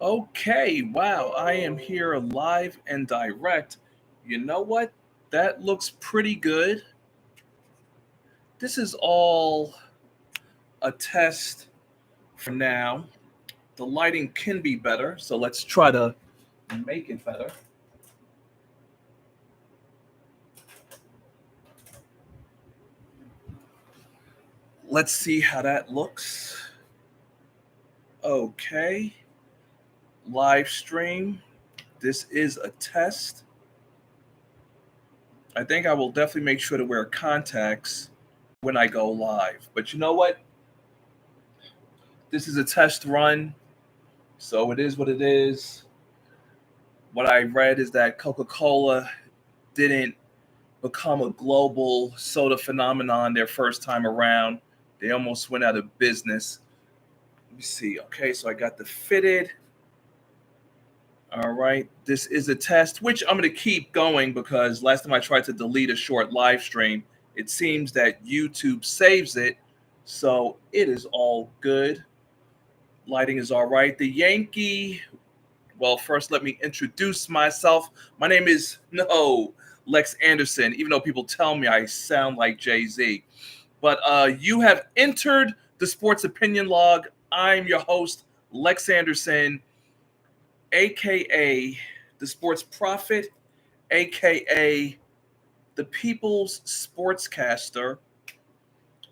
Okay, wow, I am here live and direct. You know what? That looks pretty good. This is all a test for now. The lighting can be better, so let's try to make it better. Let's see how that looks. Okay, live stream. This is a test. I think I will definitely make sure to wear contacts when I go live. But you know what? This is a test run, so it is what it is. What I read is that Coca Cola didn't become a global soda phenomenon their first time around. They almost went out of business. Let me see. Okay, so I got the fitted. All right. This is a test, which I'm going to keep going because last time I tried to delete a short live stream, it seems that YouTube saves it. So it is all good. Lighting is all right. The Yankee. Well, first, let me introduce myself. My name is Lex Anderson, even though people tell me I sound like Jay-Z. But you have entered the Sports Opinion Log. I'm your host, Lex Anderson, a.k.a. the Sports Prophet, a.k.a. the People's Sportscaster.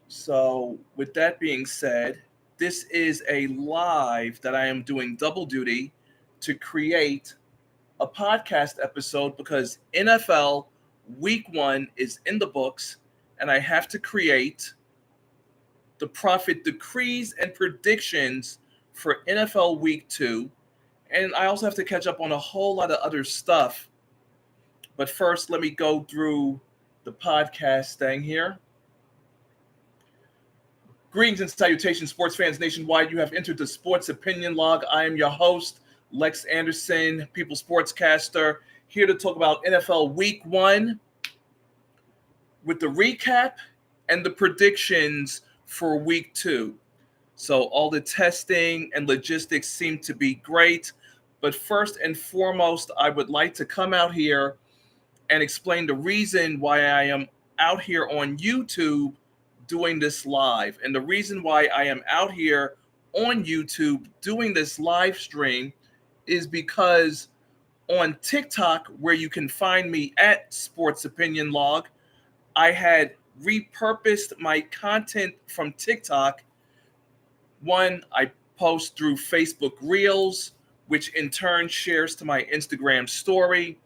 So, with that being said, this is a live that I am doing double duty to create a podcast episode because NFL week 1 is in the books and I have to create the profit decrees and predictions for NFL week 2. And I also have to catch up on a whole lot of other stuff. But first, let me go through the podcast thing here. Greetings and salutations, sports fans nationwide. You have entered the Sports Opinion Log. I am your host, Lex Anderson, People Sportscaster, here to talk about NFL Week 1 with the recap and the predictions for Week 2. So all the testing and logistics seem to be great. But first and foremost, I would like to come out here and explain the reason why I am out here on YouTube doing this live. And the reason why I am out here on YouTube doing this live stream is because on TikTok, where you can find me at Sports Opinion Log, I had repurposed my content from TikTok. One, I post through Facebook Reels, which in turn shares to my Instagram story.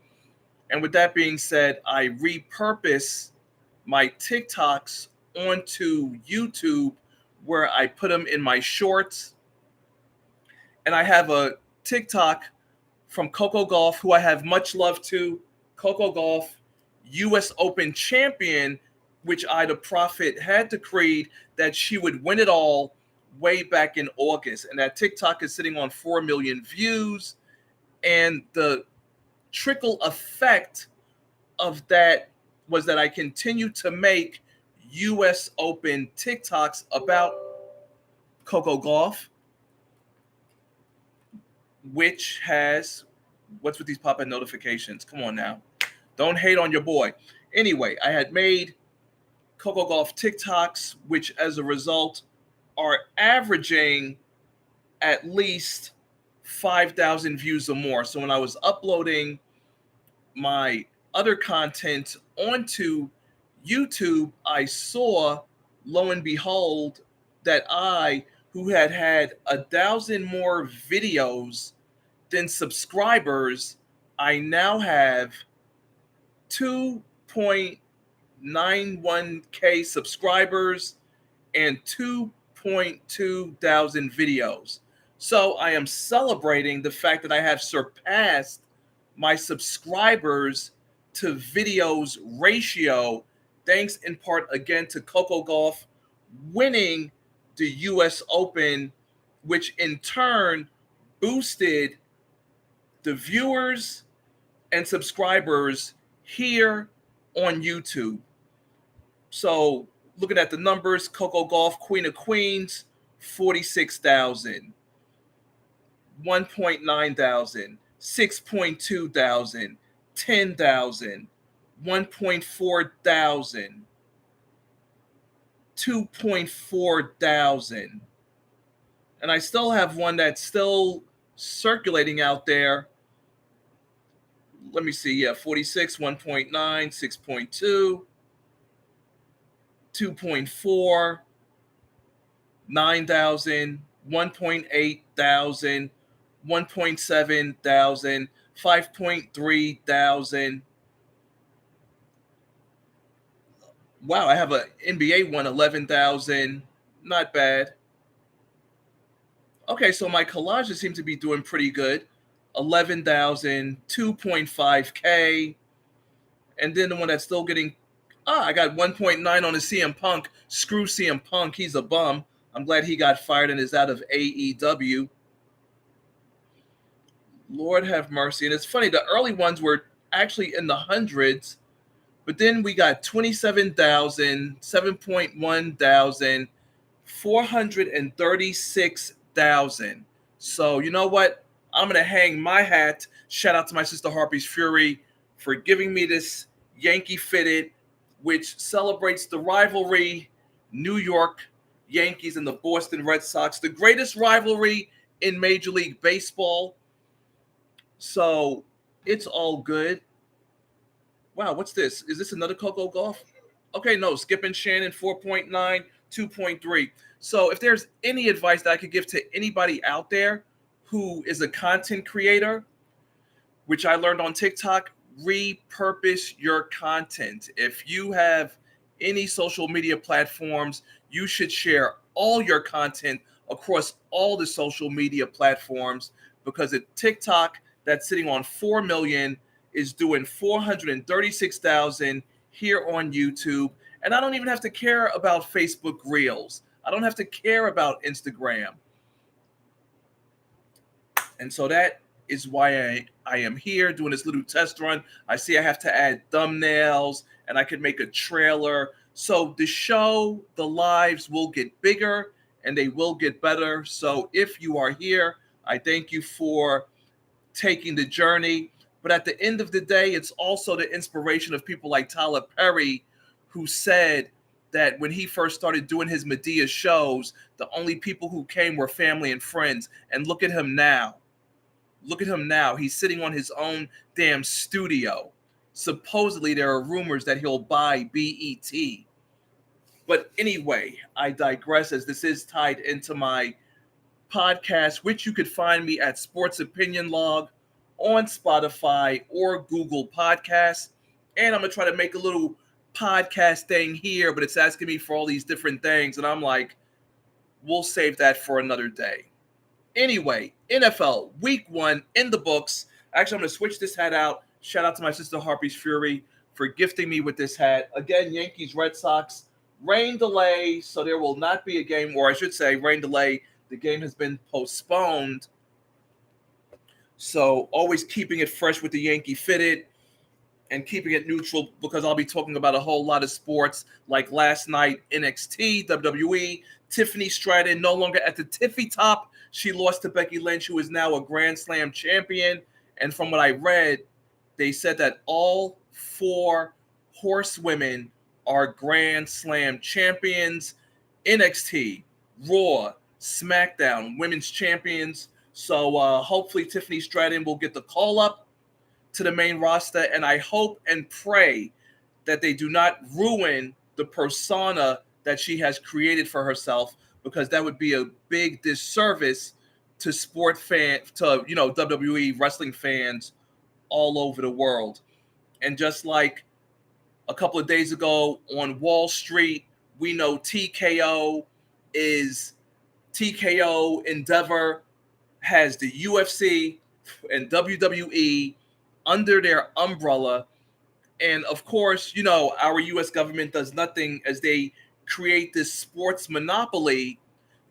And with that being said, I repurpose my TikToks onto YouTube where I put them in my shorts. And I have a TikTok from Coco Gauff, who I have much love to. Coco Gauff, US Open champion, which I, the prophet, had decreed that she would win it all way back in August. And that TikTok is sitting on 4 million views. And the trickle effect of that was that I continued to make US Open TikToks about Coco Gauff, which has, what's with these pop-up notifications? Come on now. Don't hate on your boy. Anyway, I had made Coco Gauff TikToks, which as a result are averaging at least 5,000 views or more. So when I was uploading my other content onto YouTube, I saw, lo and behold, that I, who had 1,000 more videos than subscribers, I now have 2.91K subscribers and 2.2 thousand videos. So I am celebrating the fact that I have surpassed my subscribers to videos ratio, thanks in part again to Coco Gauff winning the US Open, which in turn boosted the viewers and subscribers here on YouTube. So looking at the numbers, Coco Gauff, Queen of Queens, 46,000. 1.9 thousand, 6.2 thousand, 10,000, 1.4 thousand, 2.4 thousand. And I still have one that's still circulating out there. Let me see. Yeah, 46, 1.9, 6.2, 2.4, 9,000, 1.8 thousand, 1.7 thousand, 5.3 thousand. Wow, I have an NBA one, 11,000. Not bad. Okay, so my collages seem to be doing pretty good. 11,000, 2.5K. And then the one that's still getting, I got 1.9 on the CM Punk. Screw CM Punk. He's a bum. I'm glad he got fired and is out of AEW. Lord have mercy. And it's funny, the early ones were actually in the hundreds, but then we got 27,000, 7.1 thousand, 436,000. So you know what? I'm going to hang my hat. Shout out to my sister Harpy's Fury for giving me this Yankee fitted, which celebrates the rivalry, New York Yankees and the Boston Red Sox, the greatest rivalry in Major League Baseball. So it's all good. Wow, what's this? Is this another Coco Gauff? Okay, no, Skip and Shannon 4.9, 2.3. So if there's any advice that I could give to anybody out there who is a content creator, which I learned on TikTok, repurpose your content. If you have any social media platforms, you should share all your content across all the social media platforms, because at TikTok, that's sitting on 4 million, is doing 436,000 here on YouTube. And I don't even have to care about Facebook Reels. I don't have to care about Instagram. And so that is why I am here doing this little test run. I see I have to add thumbnails and I could make a trailer. So the show, the lives will get bigger and they will get better. So if you are here, I thank you for taking the journey. But at the end of the day, it's also the inspiration of people like Tyler Perry, who said that when he first started doing his Medea shows, the only people who came were family and friends. And look at him now. Look at him now. He's sitting on his own damn studio. Supposedly, there are rumors that he'll buy BET. But anyway, I digress, as this is tied into my podcast, which you could find me at Sports Opinion Log on Spotify or Google Podcasts. And I'm going to try to make a little podcast thing here, but it's asking me for all these different things. And I'm like, we'll save that for another day. Anyway, NFL Week 1 in the books. Actually, I'm going to switch this hat out. Shout out to my sister Harpy's Fury for gifting me with this hat. Again, Yankees, Red Sox, rain delay, so there will not be a game, or I should say rain delay. The game has been postponed. So always keeping it fresh with the Yankee fitted and keeping it neutral, because I'll be talking about a whole lot of sports, like last night, NXT, WWE, Tiffany Stratton no longer at the tippy top. She lost to Becky Lynch, who is now a Grand Slam champion. And from what I read, they said that all 4 horsewomen are Grand Slam champions. NXT, Raw, SmackDown, women's champions. So hopefully Tiffany Stratton will get the call up to the main roster. And I hope and pray that they do not ruin the persona that she has created for herself, because that would be a big disservice to WWE wrestling fans all over the world. And just like a couple of days ago on Wall Street, we know TKO Endeavor has the UFC and WWE under their umbrella. And of course, our U.S. government does nothing as they create this sports monopoly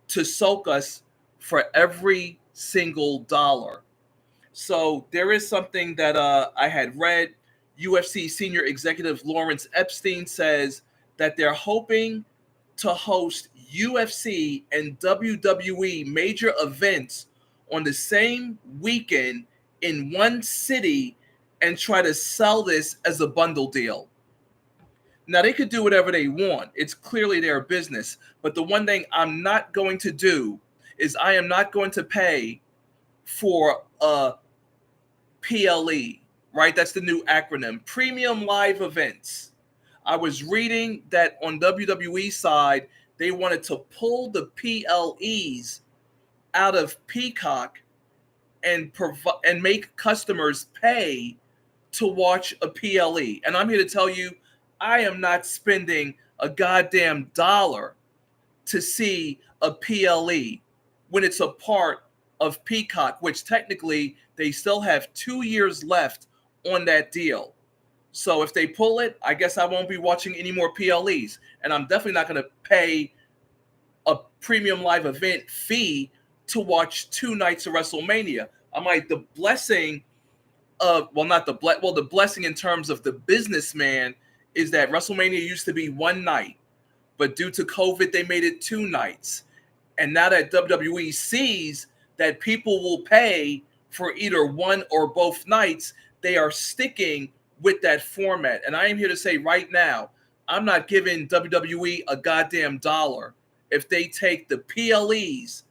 to soak us for every single dollar. So there is something that I had read. UFC senior executive Lawrence Epstein says that they're hoping to host UFC and WWE major events on the same weekend in one city and try to sell this as a bundle deal. Now, they could do whatever they want. It's clearly their business. But the one thing I'm not going to do is I am not going to pay for a PLE, right? That's the new acronym, Premium Live Events. I was reading that on WWE side, they wanted to pull the PLEs out of Peacock and make customers pay to watch a PLE. And I'm here to tell you, I am not spending a goddamn dollar to see a PLE when it's a part of Peacock, which technically they still have 2 years left on that deal. So if they pull it, I guess I won't be watching any more PLEs. And I'm definitely not going to pay a premium live event fee to watch 2 nights of WrestleMania. I'm like, the blessing of, well, not the the blessing in terms of the businessman is that WrestleMania used to be one night, but due to COVID, they made it 2 nights. And now that WWE sees that people will pay for either one or both nights, they are sticking with that format. And I am here to say right now, I'm not giving WWE a goddamn dollar if they take the PLEs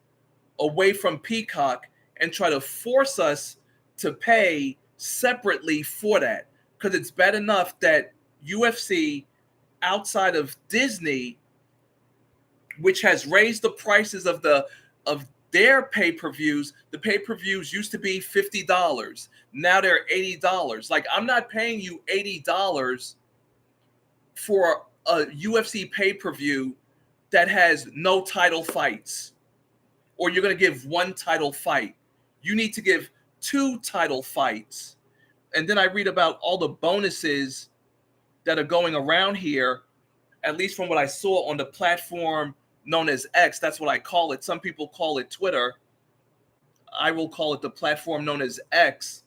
away from Peacock and try to force us to pay separately for that. Because it's bad enough that UFC, outside of Disney, which has raised the prices of their pay-per-views. The pay-per-views used to be $50. Now they're $80. Like, I'm not paying you $80 for a UFC pay-per-view that has no title fights. Or you're going to give 1 title fight. You need to give 2 title fights. And then I read about all the bonuses that are going around here, at least from what I saw on the platform known as X. That's what I call it. Some people call it Twitter. I will call it the platform known as X.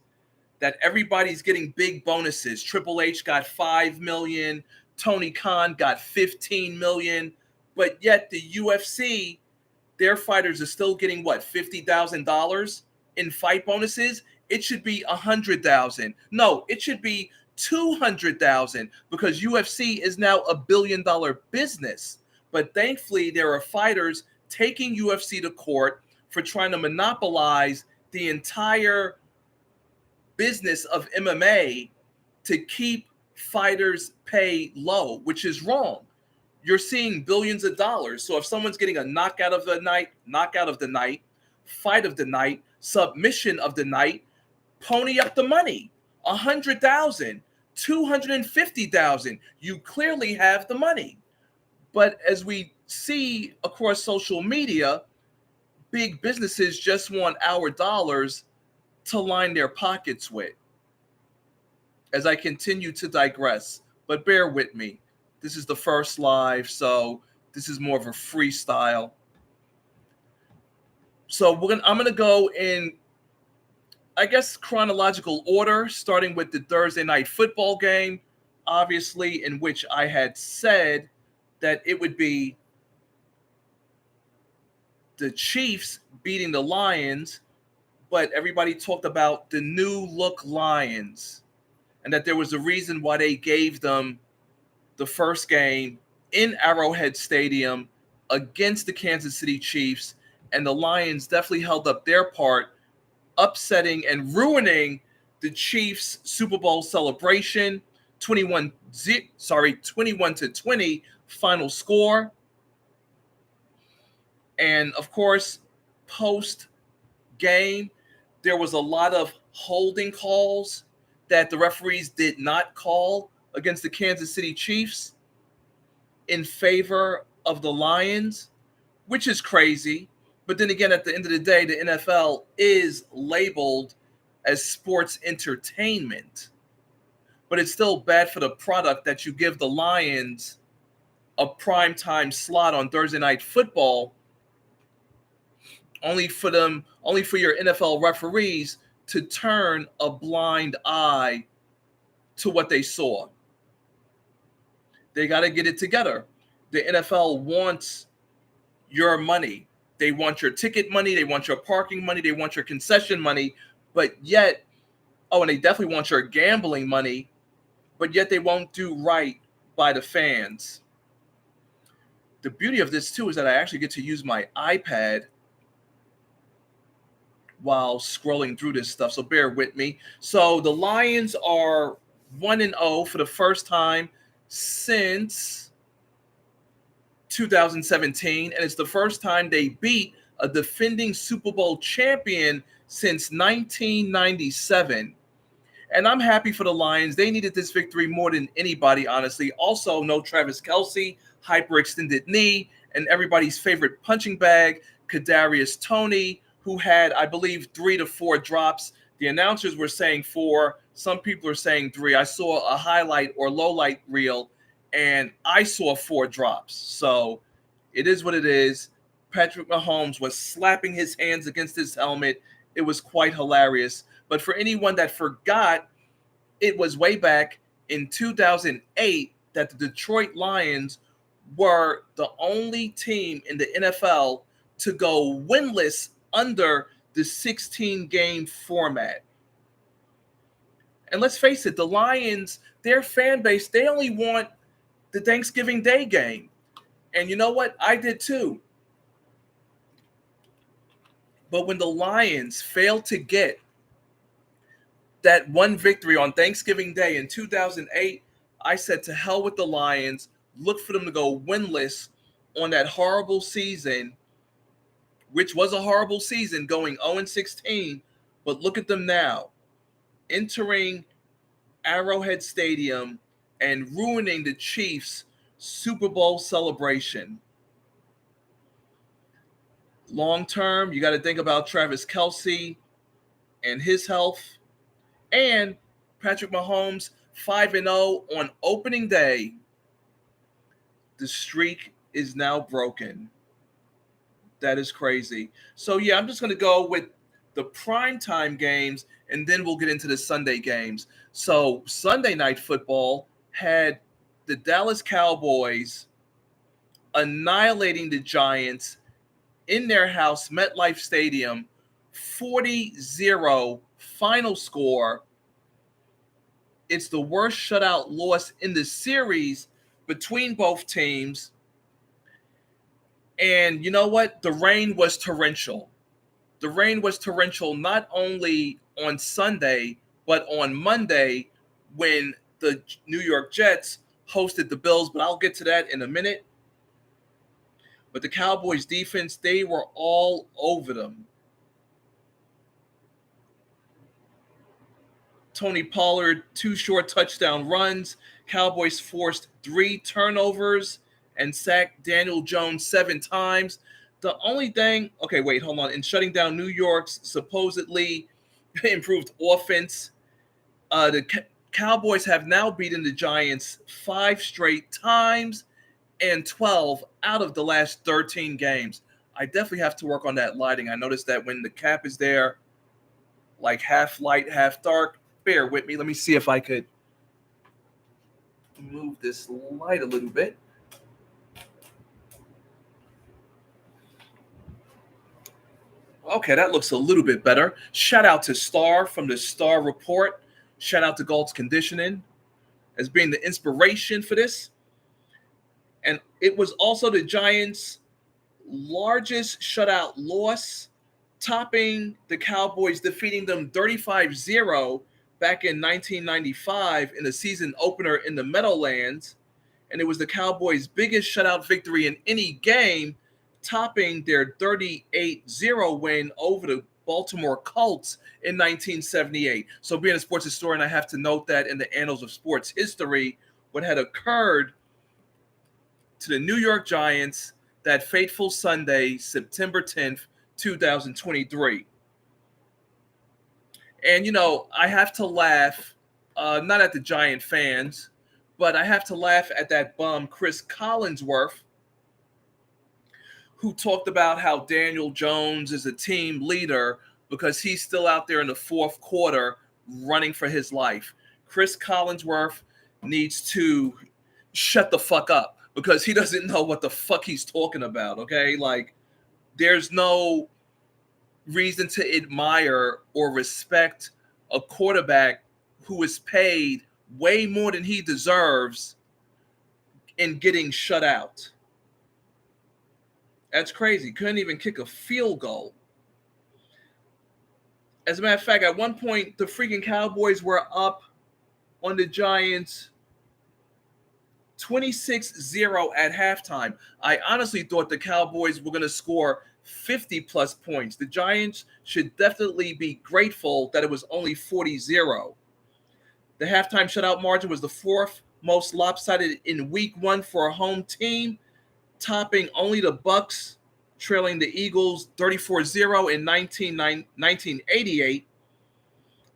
That everybody's getting big bonuses. Triple H got $5 million. Tony Khan got $15 million. But yet the UFC, their fighters are still getting what, $50,000 in fight bonuses? It should be $100,000. No, it should be $200,000 because UFC is now a $1 billion business. But thankfully, there are fighters taking UFC to court for trying to monopolize the entire business of MMA to keep fighters' pay low, which is wrong. You're seeing billions of dollars. So if someone's getting a knockout of the night, fight of the night, submission of the night, pony up the money. $100,000, $250,000. You clearly have the money. But as we see across social media, big businesses just want our dollars to line their pockets with. As I continue to digress, but bear with me. This is the first live, so this is more of a freestyle. So I'm gonna go in, I guess, chronological order, starting with the Thursday night football game, obviously, in which I had said that it would be the Chiefs beating the Lions, but everybody talked about the new look Lions and that there was a reason why they gave them the first game in Arrowhead Stadium against the Kansas City Chiefs, and the Lions definitely held up their part, upsetting and ruining the Chiefs' Super Bowl celebration. 21-20 final score. And of course, post game, there was a lot of holding calls that the referees did not call against the Kansas City Chiefs in favor of the Lions, which is crazy. But then again, at the end of the day, the NFL is labeled as sports entertainment. But it's still bad for the product that you give the Lions a primetime slot on Thursday Night Football, only for your NFL referees to turn a blind eye to what they saw. They got to get it together. The NFL wants your money. They want your ticket money. They want your parking money. They want your concession money. But yet, and they definitely want your gambling money. But yet they won't do right by the fans. The beauty of this, too, is that I actually get to use my iPad while scrolling through this stuff. So bear with me. So the Lions are 1-0 for the first time since 2017, and it's the first time they beat a defending Super Bowl champion since 1997. And I'm happy for the Lions. They needed this victory more than anybody, honestly. Also, no Travis Kelce, hyperextended knee, and everybody's favorite punching bag, Kadarius Toney, who had, I believe, 3 to 4 drops. The announcers were saying 4. Some people are saying 3. I saw a highlight or low light reel, and I saw 4 drops. So it is what it is. Patrick Mahomes was slapping his hands against his helmet. It was quite hilarious. But for anyone that forgot, it was way back in 2008 that the Detroit Lions were the only team in the NFL to go winless under the 16-game format. And let's face it, the Lions, their fan base, they only want the Thanksgiving Day game. And you know what? I did too. But when the Lions failed to get that one victory on Thanksgiving Day in 2008, I said to hell with the Lions, look for them to go winless on that horrible season, which was a horrible season, going 0-16, but look at them now, entering Arrowhead Stadium and ruining the Chiefs' Super Bowl celebration. Long term, you got to think about Travis Kelce and his health, and Patrick Mahomes 5-0 on opening day. The streak is now broken. That is crazy. So, yeah, I'm just going to go with the primetime games, and then we'll get into the Sunday games. So, Sunday Night Football had the Dallas Cowboys annihilating the Giants in their house, MetLife Stadium, 40-0 final score. It's the worst shutout loss in the series between both teams. And you know what? The rain was torrential. The rain was torrential not only on Sunday, but on Monday when the New York Jets hosted the Bills. But I'll get to that in a minute. But the Cowboys defense, they were all over them. Tony Pollard, 2 short touchdown runs. Cowboys forced 3 turnovers and sacked Daniel Jones 7 times. The only thing, hold on. In shutting down New York's supposedly improved offense, the Cowboys have now beaten the Giants 5 straight times and 12 out of the last 13 games. I definitely have to work on that lighting. I noticed that when the cap is there, like half light, half dark. Bear with me. Let me see if I could move this light a little bit. Okay, that looks a little bit better. Shout out to Star from the Star Report. Shout out to Gauff's Conditioning as being the inspiration for this. And it was also the Giants' largest shutout loss, topping the Cowboys, defeating them 35-0 back in 1995 in the season opener in the Meadowlands. And it was the Cowboys' biggest shutout victory in any game, topping their 38-0 win over the Baltimore Colts in 1978. So being a sports historian, I have to note that in the annals of sports history, what had occurred to the New York Giants that fateful Sunday, September 10th, 2023. And, I have to laugh, not at the Giant fans, but I have to laugh at that bum, Chris Collinsworth, who talked about how Daniel Jones is a team leader because he's still out there in the fourth quarter running for his life. Chris Collinsworth needs to shut the fuck up because he doesn't know what the fuck he's talking about, okay? Like, there's no reason to admire or respect a quarterback who is paid way more than he deserves in getting shut out. That's crazy. Couldn't even kick a field goal. As a matter of fact, at one point, the freaking Cowboys were up on the Giants 26-0 at halftime. I honestly thought the Cowboys were going to score 50-plus points. The Giants should definitely be grateful that it was only 40-0. The halftime shutout margin was the fourth most lopsided in Week 1 for a home team, topping only the Bucs, trailing the Eagles 34-0 in 1988.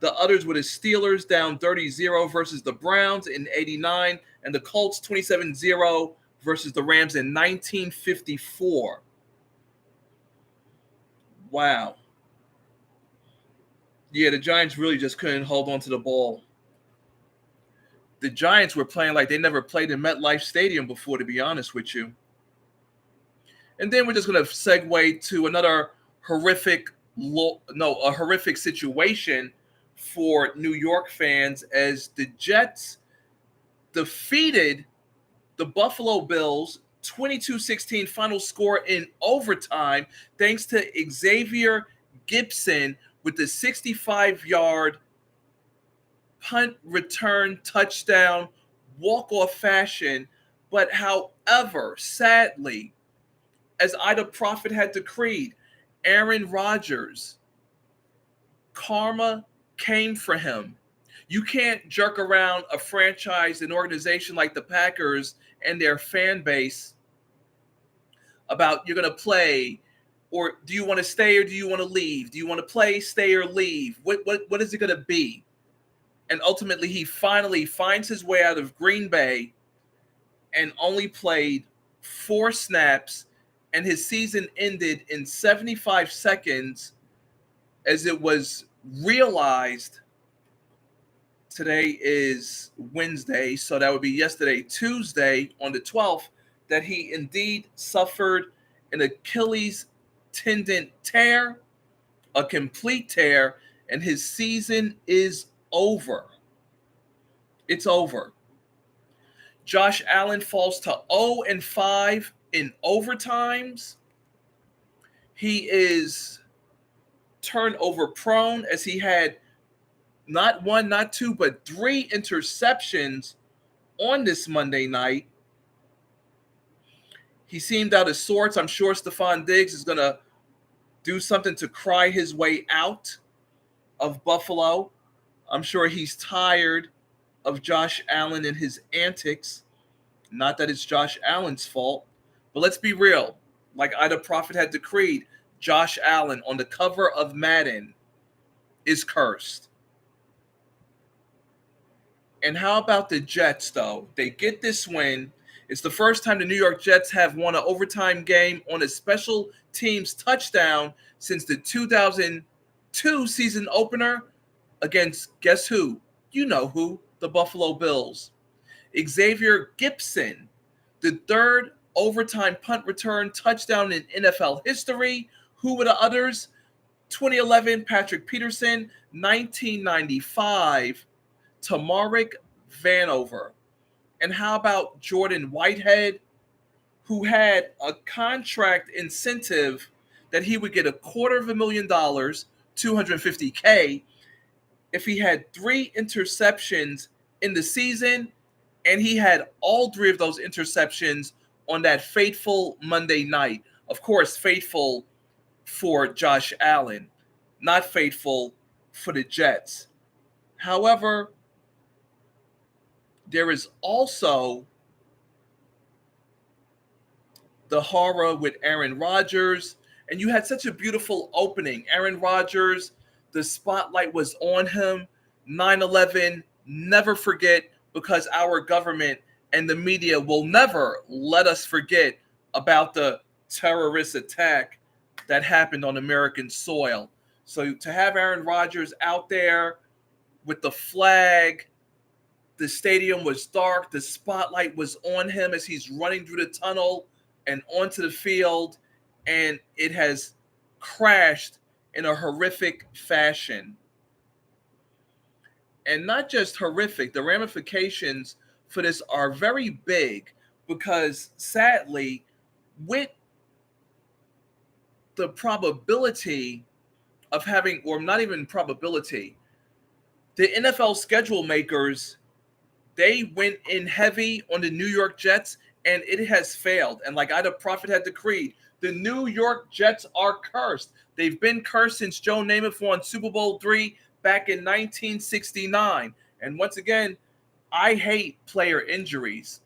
The others were the Steelers down 30-0 versus the Browns in 89, and the Colts 27-0 versus the Rams in 1954. Wow. Yeah, the Giants really just couldn't hold on to the ball. The Giants were playing like they never played in MetLife Stadium before, to be honest with you. And then we're just going to segue to another horrific situation for New York fans as the Jets defeated the Buffalo Bills 22-16 final score in overtime thanks to Xavier Gipson with the 65-yard punt return touchdown walk-off fashion. But however, sadly, as Ida Prophet had decreed, Aaron Rodgers, karma came for him. You can't jerk around a franchise, an organization like the Packers and their fan base about you're going to play, or do you want to stay or do you want to leave? Do you want to play, stay, or leave? What is it going to be? And ultimately, he finally finds his way out of Green Bay and only played 4 snaps, and his season ended in 75 seconds as it was realized. Today is Wednesday, so that would be yesterday, Tuesday, on the 12th, that he indeed suffered an Achilles tendon tear, a complete tear, and his season is over. It's over. Josh Allen falls to 0-5 in overtimes. He is turnover prone as he had not 1, not 2, but 3 interceptions on this Monday night. He seemed out of sorts. I'm sure Stephon Diggs is going to do something to cry his way out of Buffalo. I'm sure he's tired of Josh Allen and his antics. Not that it's Josh Allen's fault, but let's be real. Like Ida Prophet had decreed, Josh Allen on the cover of Madden is cursed. And how about the Jets, though? They get this win. It's the first time the New York Jets have won an overtime game on a special teams touchdown since the 2002 season opener against, guess who? You know who, the Buffalo Bills. Xavier Gipson, the third overtime punt return touchdown in NFL history. Who were the others? 2011, Patrick Peterson. 1995, Tamarick Vanover. And how about Jordan Whitehead, who had a contract incentive that he would get $250,000, $250K, if he had 3 interceptions in the season, and he had all 3 of those interceptions on that fateful Monday night. Of course, fateful for Josh Allen, not fateful for the Jets. However, there is also the horror with Aaron Rodgers, and you had such a beautiful opening. Aaron Rodgers, the spotlight was on him. 9/11, never forget, because our government and the media will never let us forget about the terrorist attack that happened on American soil. So to have Aaron Rodgers out there with the flag, the stadium was dark, the spotlight was on him as he's running through the tunnel and onto the field. and it has crashed in a horrific fashion. And not just horrific, the ramifications for this are very big because sadly, with the probability of having, or not even probability, the NFL schedule makers, they went in heavy on the New York Jets and it has failed. And like the prophet had decreed, the New York Jets are cursed. They've been cursed since Joe Namath won Super Bowl III back in 1969. And once again, I hate player injuries.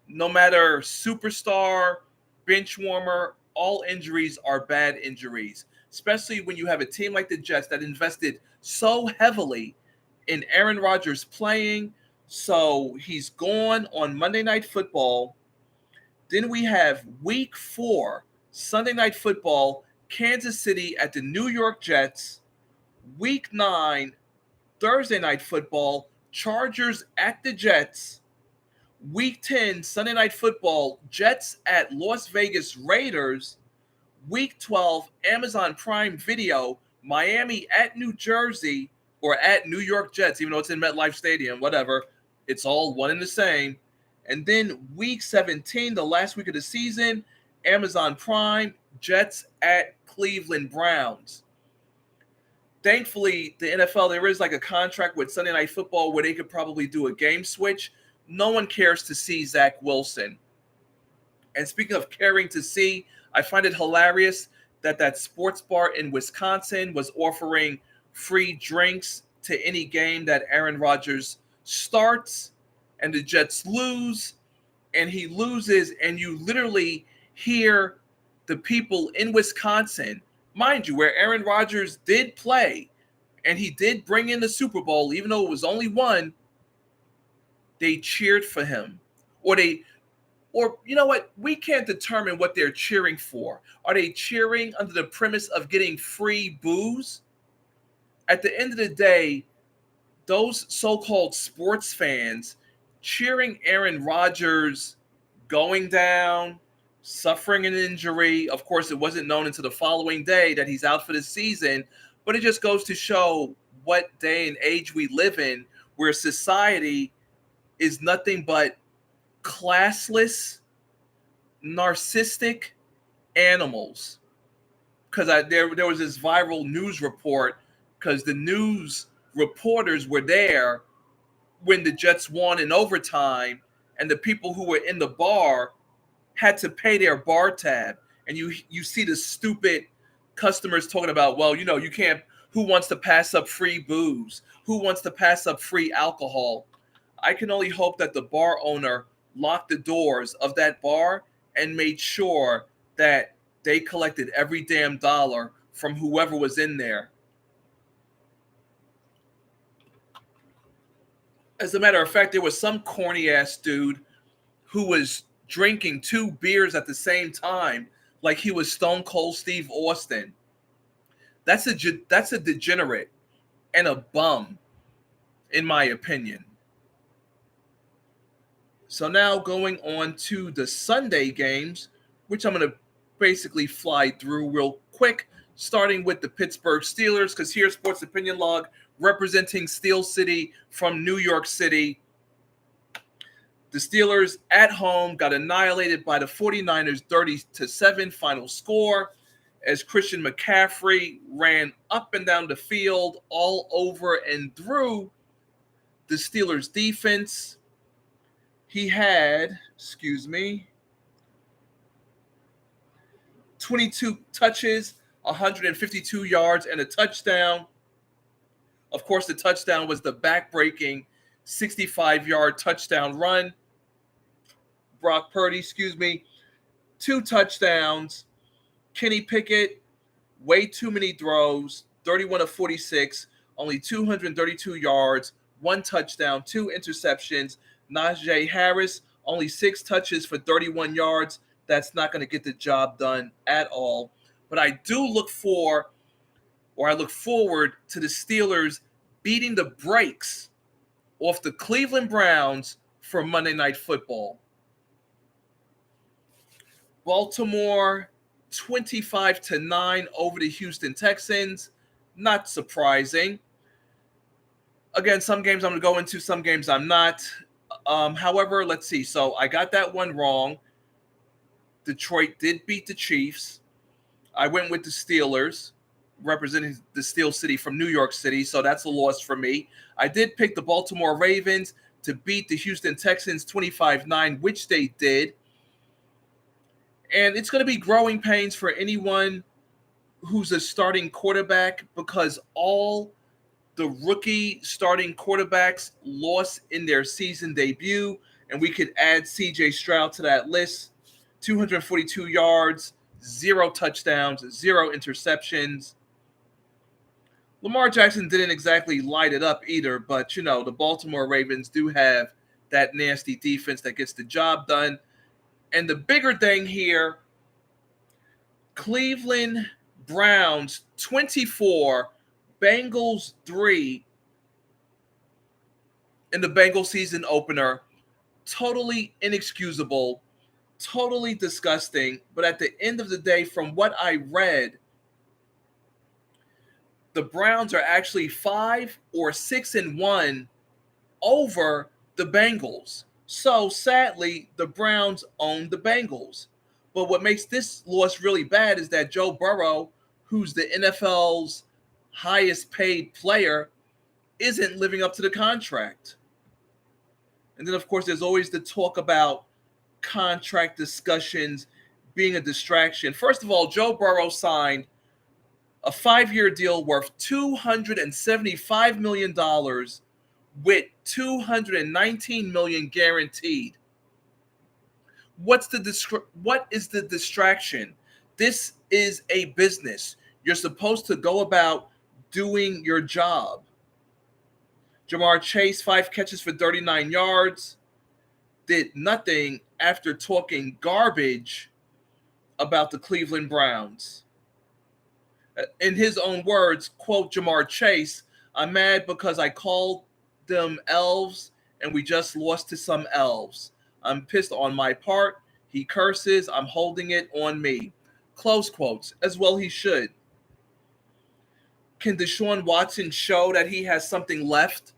No matter superstar, bench warmer, all injuries are bad injuries, especially when you have a team like the Jets that invested so heavily in Aaron Rodgers playing. So he's gone on Monday Night Football. Then we have week 4, Sunday Night Football, Kansas City at the New York Jets. Week 9, Thursday Night Football, Chargers at the Jets. Week 10, Sunday Night Football, Jets at Las Vegas Raiders. Week 12, Amazon Prime Video, Miami at New Jersey, or at New York Jets, even though it's in MetLife Stadium, whatever. It's all one and the same. And then week 17, the last week of the season, Amazon Prime, Jets at Cleveland Browns. Thankfully, the NFL, there is like a contract with Sunday Night Football where they could probably do a game switch. No one cares to see Zach Wilson. And speaking of caring to see, I find it hilarious that sports bar in Wisconsin was offering free drinks to any game that Aaron Rodgers starts and the Jets lose and he loses, and you literally hear the people in Wisconsin, mind you, where Aaron Rodgers did play and he did bring in the Super Bowl, even though it was only one, they cheered for him. Or you know what? We can't determine what they're cheering for. Are they cheering under the premise of getting free booze? At the end of the day, those so-called sports fans cheering Aaron Rodgers going down, suffering an injury. Of course, it wasn't known until the following day that he's out for the season, but it just goes to show what day and age we live in, where society is nothing but classless, narcissistic animals. Because there was this viral news report, because the news reporters were there when the Jets won in overtime, and the people who were in the bar had to pay their bar tab. And you see the stupid customers talking about, well, you can't, who wants to pass up free booze? Who wants to pass up free alcohol? I can only hope that the bar owner locked the doors of that bar and made sure that they collected every damn dollar from whoever was in there. As a matter of fact, there was some corny ass dude who was drinking 2 beers at the same time, like he was Stone Cold Steve Austin. That's a degenerate and a bum, in my opinion. So now going on to the Sunday games, which I'm going to basically fly through real quick, starting with the Pittsburgh Steelers, because here's Sports Opinion Log representing Steel City from New York City. The Steelers at home got annihilated by the 49ers 30-7 final score as Christian McCaffrey ran up and down the field all over and through the Steelers defense. He had, 22 touches, 152 yards, and a touchdown. Of course, the touchdown was the back-breaking 65-yard touchdown run. Brock Purdy, 2 touchdowns. Kenny Pickett, way too many throws, 31 of 46, only 232 yards, 1 touchdown, 2 interceptions. Najee Harris, only 6 touches for 31 yards. That's not going to get the job done at all. But I look forward to the Steelers beating the brakes off the Cleveland Browns for Monday Night Football. Baltimore 25-9 over the Houston Texans. Not surprising. Again, some games I'm going to go into, some games I'm not. However, let's see. So I got that one wrong. Detroit did beat the Chiefs. I went with the Steelers, representing the Steel City from New York City, so that's a loss for me. I did pick the Baltimore Ravens to beat the Houston Texans 25-9, which they did. And it's going to be growing pains for anyone who's a starting quarterback because all the rookie starting quarterbacks lost in their season debut, and we could add C.J. Stroud to that list. 242 yards, 0 touchdowns, 0 interceptions. Lamar Jackson didn't exactly light it up either, but, the Baltimore Ravens do have that nasty defense that gets the job done. And the bigger thing here, Cleveland Browns 24, Bengals 3 in the Bengals season opener. Totally inexcusable, totally disgusting. But at the end of the day, from what I read, the Browns are actually 5 or 6-1 over the Bengals. So sadly, the Browns own the Bengals. But what makes this loss really bad is that Joe Burrow, who's the NFL's highest paid player, isn't living up to the contract. And then, of course, there's always the talk about contract discussions being a distraction. First of all, Joe Burrow signed a 5-year deal worth $275 million with $219 million guaranteed. What is the distraction? This is a business. You're supposed to go about doing your job. Jamar Chase, 5 catches for 39 yards, did nothing after talking garbage about the Cleveland Browns. In his own words, quote Jamar Chase, "I'm mad because I called them elves and we just lost to some elves. I'm pissed on my part. He curses. I'm holding it on me." Close quotes, as well he should. Can Deshaun Watson show that he has something left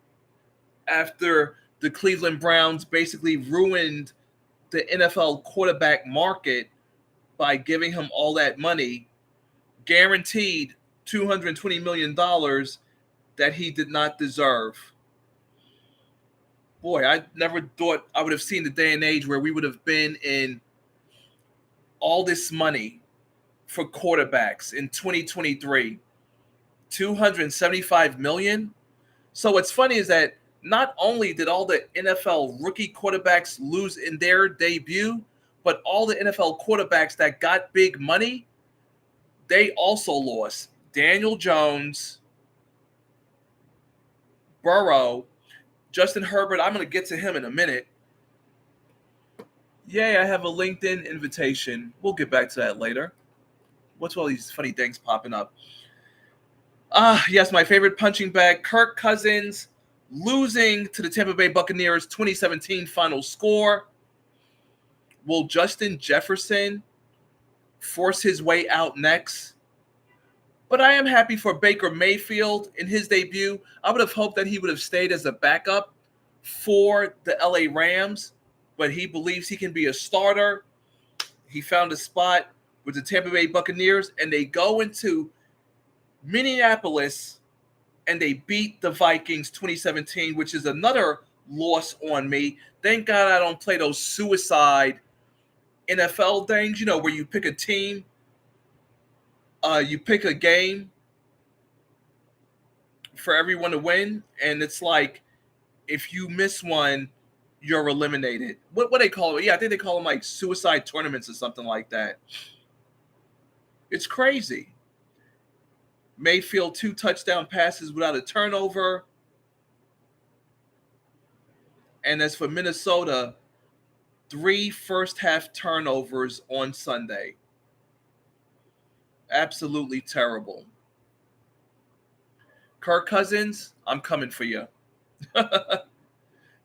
after the Cleveland Browns basically ruined the NFL quarterback market by giving him all that money, guaranteed $220 million that he did not deserve? Boy, I never thought I would have seen the day and age where we would have been in all this money for quarterbacks in 2023. $275 million. So what's funny is that not only did all the NFL rookie quarterbacks lose in their debut, but all the NFL quarterbacks that got big money, they also lost. Daniel Jones, Burrow, Justin Herbert, I'm going to get to him in a minute. Yay, I have a LinkedIn invitation. We'll get back to that later. What's all these funny things popping up? Yes, my favorite punching bag, Kirk Cousins, losing to the Tampa Bay Buccaneers 2017 final score. Will Justin Jefferson force his way out next? But I am happy for Baker Mayfield in his debut. I would have hoped that he would have stayed as a backup for the LA Rams, but he believes he can be a starter. He found a spot with the Tampa Bay Buccaneers, and they go into Minneapolis and they beat the Vikings 2017, which is another loss on me. Thank God I don't play those suicide NFL things, where you pick a team, you pick a game for everyone to win, and it's like if you miss one, you're eliminated. What they call it? Yeah, I think they call them like suicide tournaments or something like that. It's crazy. Mayfield 2 touchdown passes without a turnover. And as for Minnesota, 3 first-half turnovers on Sunday. Absolutely terrible. Kirk Cousins, I'm coming for you.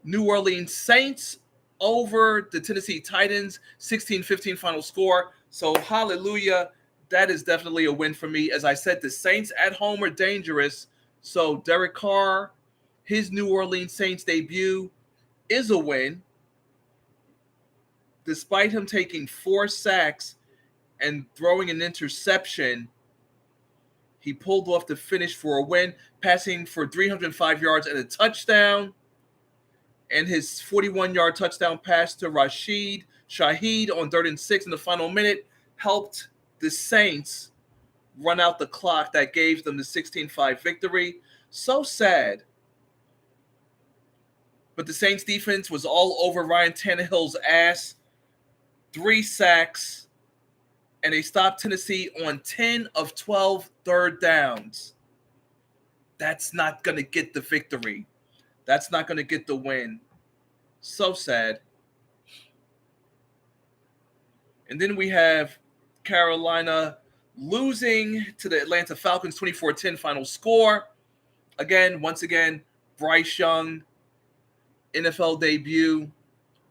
New Orleans Saints over the Tennessee Titans, 16-15 final score. So hallelujah, that is definitely a win for me. As I said, the Saints at home are dangerous. So Derek Carr, his New Orleans Saints debut is a win. Despite him taking 4 sacks and throwing an interception, he pulled off the finish for a win, passing for 305 yards and a touchdown. And his 41-yard touchdown pass to Rashid Shaheed on 3rd and 6 in the final minute helped the Saints run out the clock that gave them the 16-5 victory. So sad. But the Saints defense was all over Ryan Tannehill's ass. 3 sacks. And they stopped Tennessee on 10 of 12 third downs. That's not going to get the victory. That's not going to get the win. So sad. And then we have Carolina losing to the Atlanta Falcons 24-10 final score. Once again, Bryce Young, NFL debut,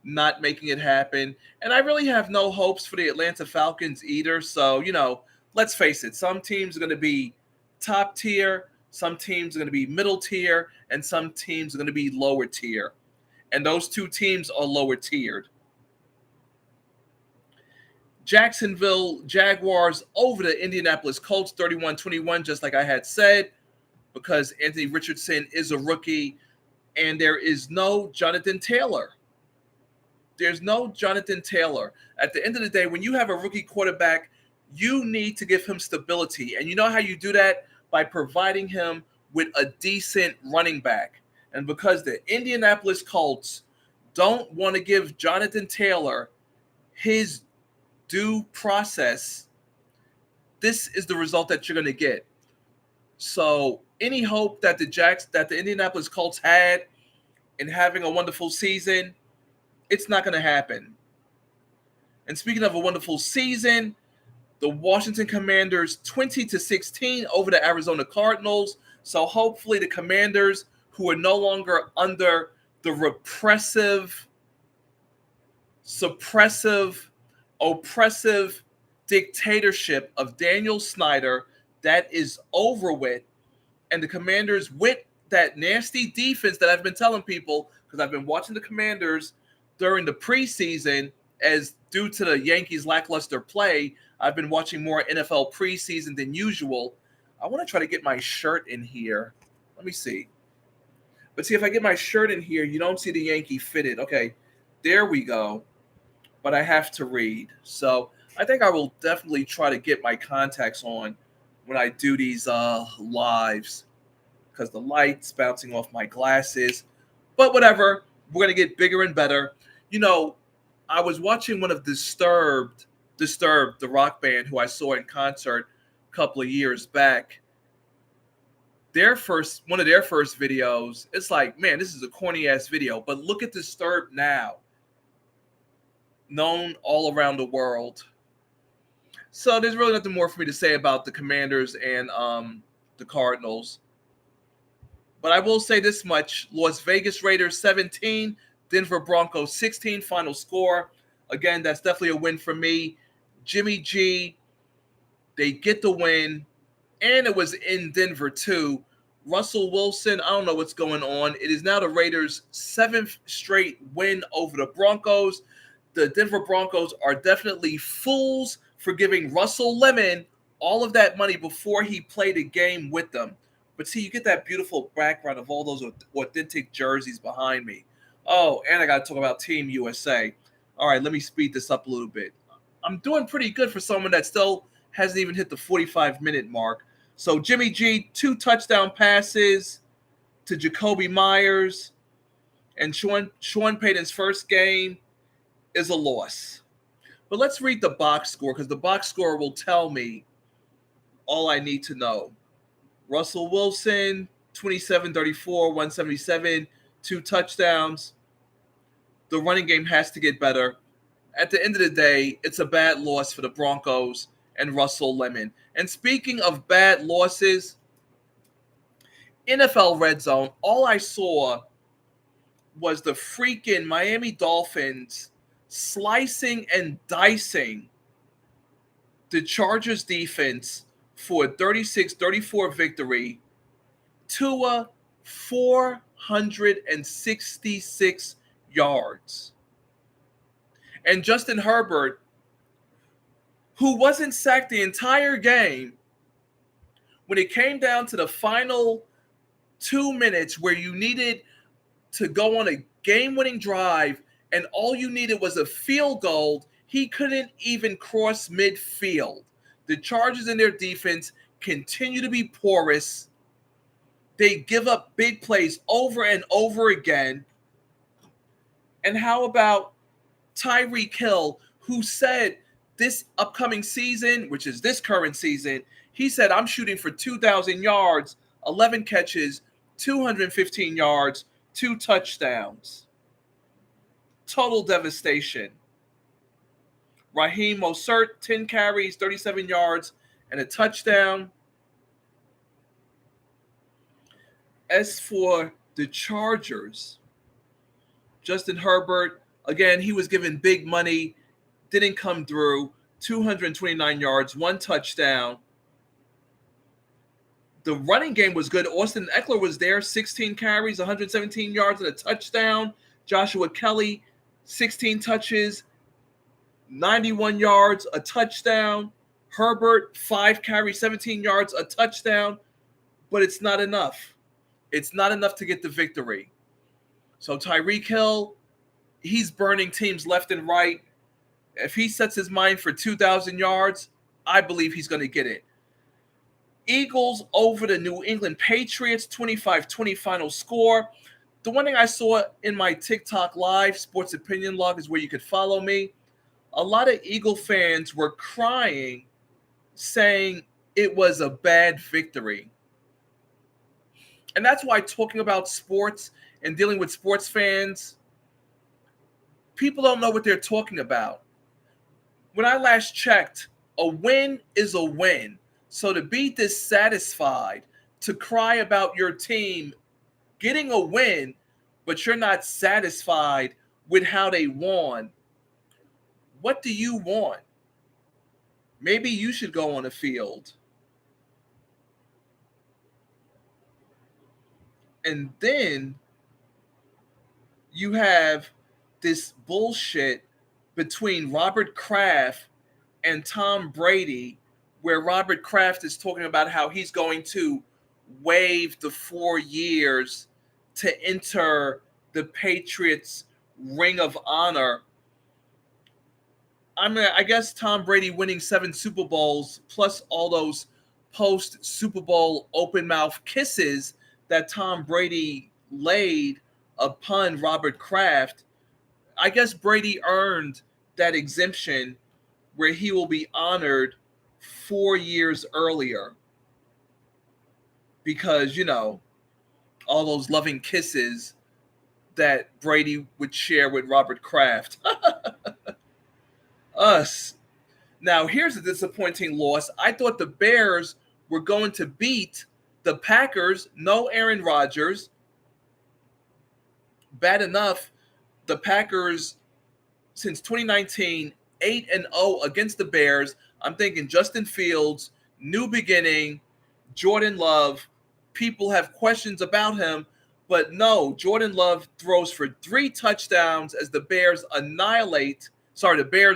not making it happen. And I really have no hopes for the Atlanta Falcons either. So, let's face it. Some teams are going to be top tier. Some teams are going to be middle tier. And some teams are going to be lower tier. And those 2 teams are lower tiered. Jacksonville Jaguars over the Indianapolis Colts 31-21, just like I had said, because Anthony Richardson is a rookie and there is no Jonathan Taylor. There's no Jonathan Taylor. At the end of the day, when you have a rookie quarterback, you need to give him stability. And you know how you do that? By providing him with a decent running back. And because the Indianapolis Colts don't want to give Jonathan Taylor his due process, this is the result that you're going to get. So any hope that the Indianapolis Colts had in having a wonderful season, it's not going to happen. And speaking of a wonderful season, the Washington Commanders 20-16 over the Arizona Cardinals. So hopefully the Commanders, who are no longer under the repressive, suppressive, oppressive dictatorship of Daniel Snyder, that is over with. And the Commanders, with that nasty defense that I've been telling people, because I've been watching the Commanders during the preseason, as due to the Yankees' lackluster play, I've been watching more NFL preseason than usual. I want to try to get my shirt in here. Let me see. But see, if I get my shirt in here, you don't see the Yankee fitted. Okay, there we go. But I have to read. So I think I will definitely try to get my contacts on when I do these lives, because the light's bouncing off my glasses. But whatever, we're going to get bigger and better. I was watching one of Disturbed, the rock band who I saw in concert a couple of years back. One of their first videos, it's like, man, this is a corny ass video, but look at Disturbed now. Known all around the world. So there's really nothing more for me to say about the Commanders and the Cardinals. But I will say this much. Las Vegas Raiders 17, Denver Broncos 16 final score. Again, that's definitely a win for me. Jimmy G, they get the win. And it was in Denver too. Russell Wilson, I don't know what's going on. It is now the Raiders' 7th straight win over the Broncos. The Denver Broncos are definitely fools for giving Russell Lemon all of that money before he played a game with them. But see, you get that beautiful background of all those authentic jerseys behind me. Oh, and I got to talk about Team USA. All right, let me speed this up a little bit. I'm doing pretty good for someone that still hasn't even hit the 45-minute mark. So Jimmy G, 2 touchdown passes to Jacoby Myers. And Sean Payton's first game is a loss. But let's read the box score, because the box score will tell me all I need to know. Russell Wilson, 27-34, 177, 2 touchdowns. The running game has to get better. At the end of the day, it's a bad loss for the Broncos and Russell Lemon. And speaking of bad losses, NFL Red Zone, all I saw was the freaking Miami Dolphins slicing and dicing the Chargers defense for a 36-34 victory. Tua, 466 yards. And Justin Herbert, who wasn't sacked the entire game, when it came down to the final 2 minutes where you needed to go on a game-winning drive and all you needed was a field goal, he couldn't even cross midfield. The Chargers in their defense continue to be porous. They give up big plays over and over again. And how about Tyreek Hill, who said this upcoming season, which is this current season, he said, I'm shooting for 2,000 yards, 11 catches, 215 yards, 2 touchdowns. Total devastation. Raheem Mostert, 10 carries, 37 yards, and a touchdown. As for the Chargers, Justin Herbert, again, he was given big money, didn't come through, 229 yards, 1 touchdown. The running game was good. Austin Eckler was there, 16 carries, 117 yards, and a touchdown. Joshua Kelly, 16 touches, 91 yards, a touchdown. Herbert, 5 carries, 17 yards, a touchdown. But it's not enough. It's not enough to get the victory. So Tyreek Hill, he's burning teams left and right. If he sets his mind for 2,000 yards, I believe he's going to get it. Eagles over the New England Patriots, 25-20 final score. The one thing I saw in my TikTok live sports opinion log is where you could follow me. A lot of Eagle fans were crying, saying it was a bad victory. And that's why talking about sports and dealing with sports fans, people don't know what they're talking about. When I last checked, a win is a win. So to be dissatisfied, to cry about your team getting a win, but you're not satisfied with how they won, what do you want? Maybe you should go on the field. And then you have this bullshit between Robert Kraft and Tom Brady, where Robert Kraft is talking about how he's going to waive the 4 years to enter the Patriots' Ring of Honor. I guess Tom Brady winning 7 Super Bowls plus all those post-Super Bowl open mouth kisses that Tom Brady laid upon Robert Kraft, I guess Brady earned that exemption where he will be honored 4 years earlier because, all those loving kisses that Brady would share with Robert Kraft. Us. Now, here's a disappointing loss. I thought the Bears were going to beat the Packers. No Aaron Rodgers. Bad enough, the Packers, since 2019, 8-0 against the Bears. I'm thinking Justin Fields, new beginning, Jordan Love. People have questions about him, but no, Jordan Love throws for 3 touchdowns as the Bears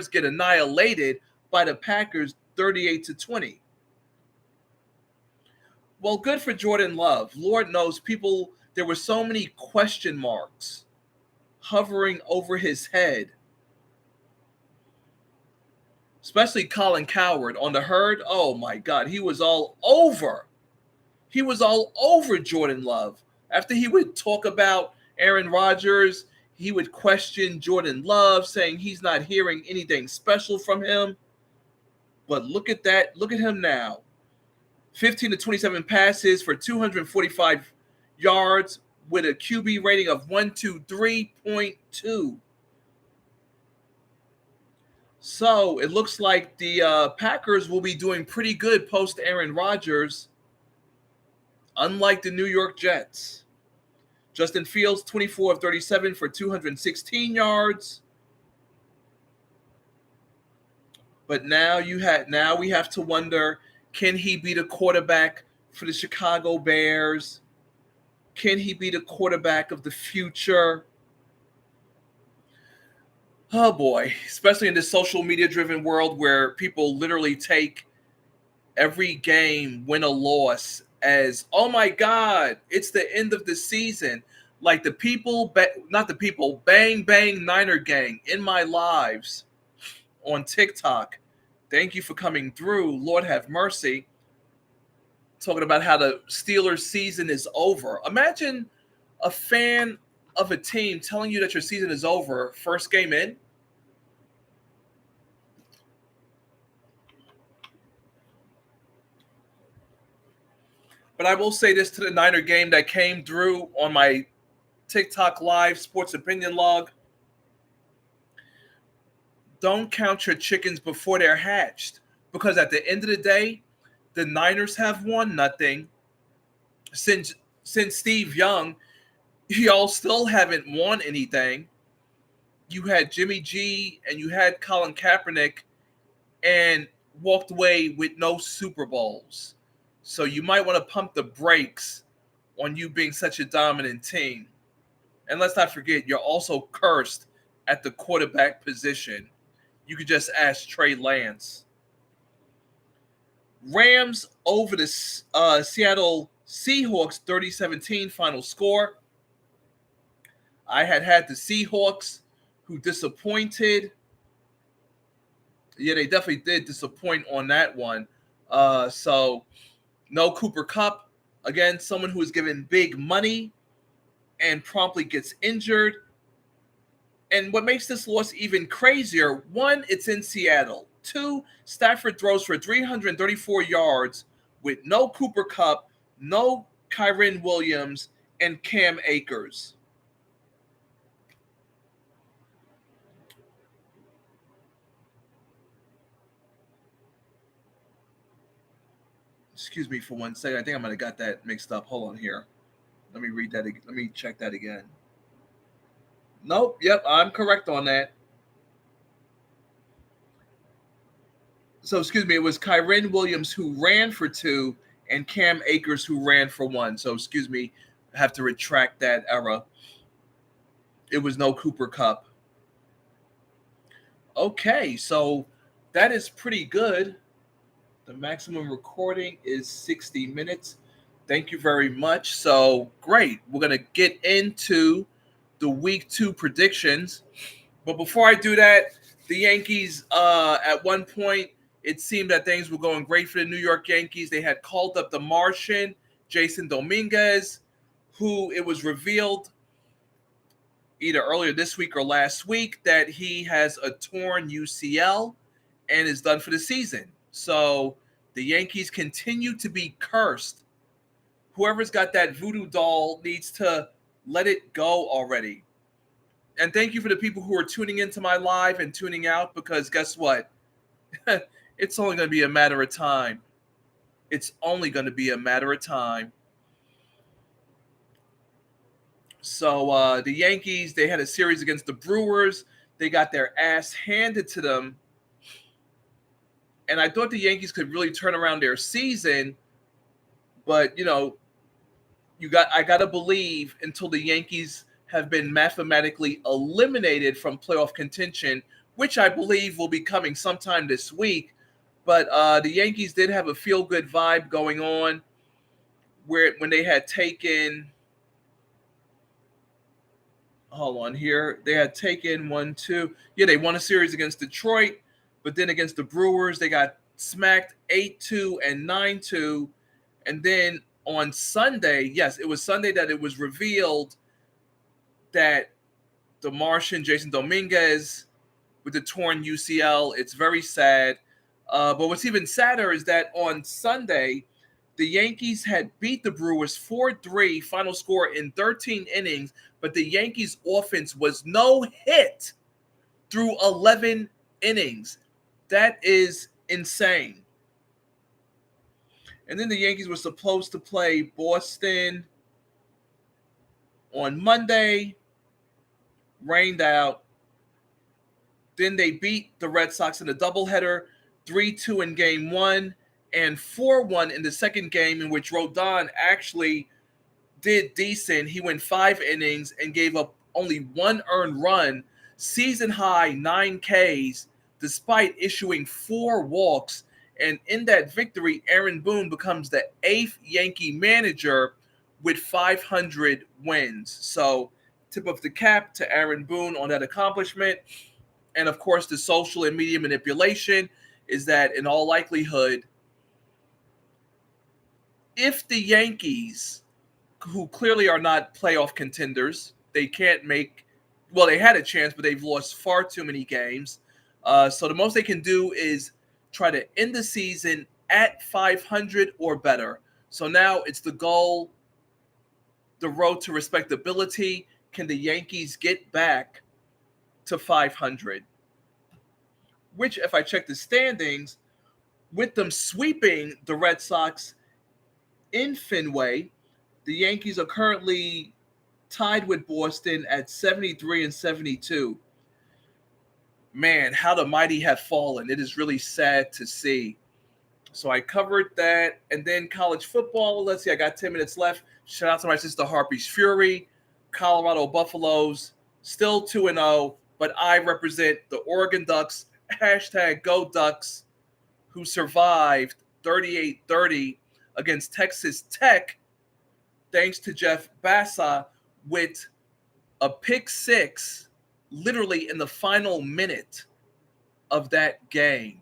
get annihilated by the Packers 38-20. Well, good for Jordan Love. Lord knows there were so many question marks hovering over his head. Especially Colin Cowherd on the herd. Oh my God, he was all over. He was all over Jordan Love. After he would talk about Aaron Rodgers, he would question Jordan Love, saying he's not hearing anything special from him. But look at that. Look at him now. 15-27 passes for 245 yards with a QB rating of 123.2. So it looks like the Packers will be doing pretty good post Aaron Rodgers, unlike the New York Jets. Justin Fields, 24 of 37 for 216 yards. But now we have to wonder, can he be the quarterback for the Chicago Bears? Can he be the quarterback of the future? Oh boy, especially in this social media driven world where people literally take every game, win or loss, as, oh my God, it's the end of the season. Like the people, not the people, bang, bang, Niner gang in my lives on TikTok. Thank you for coming through. Lord have mercy. Talking about how the Steelers season is over. Imagine a fan of a team telling you that your season is over first game in. But I will say this to the Niner game that came through on my TikTok live sports opinion log. Don't count your chickens before they're hatched. Because at the end of the day, the Niners have won nothing. Since Steve Young, y'all still haven't won anything. You had Jimmy G and you had Colin Kaepernick and walked away with no Super Bowls. So you might want to pump the brakes on you being such a dominant team. And let's not forget, you're also cursed at the quarterback position. You could just ask Trey Lance. Rams over the Seattle Seahawks 30-17 final score. I had the Seahawks, who disappointed. Yeah, they definitely did disappoint on that one. So no Cooper Kupp. Again, someone who is given big money and promptly gets injured. And what makes this loss even crazier, one, it's in Seattle. Two, Stafford throws for 334 yards with no Cooper Kupp, no Kyren Williams, and Cam Akers. Excuse me for 1 second. I think I might have got that mixed up. Hold on here. Let me read that. Let me check that again. Nope. Yep, I'm correct on that. So, excuse me, it was Kyren Williams who ran for 2 and Cam Akers who ran for 1. So, excuse me, I have to retract that error. It was no Cooper Kupp. Okay, so that is pretty good. The maximum recording is 60 minutes. Thank you very much. So, great. We're going to get into the week 2 predictions. But before I do that, the Yankees, at one point, it seemed that things were going great for the New York Yankees. They had called up the Martian, Jason Dominguez, who it was revealed either earlier this week or last week that he has a torn UCL and is done for the season. So the Yankees continue to be cursed. Whoever's got that voodoo doll needs to let it go already. And thank you for the people who are tuning into my live and tuning out, because guess what? It's only going to be a matter of time. It's only going to be a matter of time. So the Yankees, they had a series against the Brewers. They got their ass handed to them. And I thought the Yankees could really turn around their season. But, you know, I got to believe until the Yankees have been mathematically eliminated from playoff contention, which I believe will be coming sometime this week. But the Yankees did have a feel-good vibe going on when they had taken – hold on here. They had taken 1-2. Yeah, they won a series against Detroit, but then against the Brewers, they got smacked 8-2 and 9-2. And then on Sunday, yes, it was Sunday that it was revealed that the Martian, Jason Dominguez, with the torn UCL, it's very sad. But what's even sadder is that on Sunday, the Yankees had beat the Brewers 4-3, final score in 13 innings, but the Yankees' offense was no hit through 11 innings. That is insane. And then the Yankees were supposed to play Boston on Monday, rained out. Then they beat the Red Sox in a doubleheader. 3-2 in game one, and 4-1 in the second game, in which Rodon actually did decent. He went 5 innings and gave up only 1 earned run, season high 9 Ks, despite issuing 4 walks. And in that victory, Aaron Boone becomes the 8th Yankee manager with 500 wins. So, tip of the cap to Aaron Boone on that accomplishment. And of course, the social and media manipulation is that in all likelihood, if the Yankees, who clearly are not playoff contenders, they can't make, well, they had a chance, but they've lost far too many games. So the most they can do is try to end the season at 500 or better. So now it's the goal, the road to respectability. Can the Yankees get back to 500? Which, if I check the standings, with them sweeping the Red Sox in Fenway, the Yankees are currently tied with Boston at 73 and 72. Man, how the mighty have fallen. It is really sad to see. So I covered that. And then college football. Let's see, I got 10 minutes left. Shout out to my sister Harpy's Fury. Colorado Buffaloes, still 2-0, but I represent the Oregon Ducks, #Go Ducks, who survived 38-30 against Texas Tech, thanks to Jeff Bassa with a pick six literally in the final minute of that game,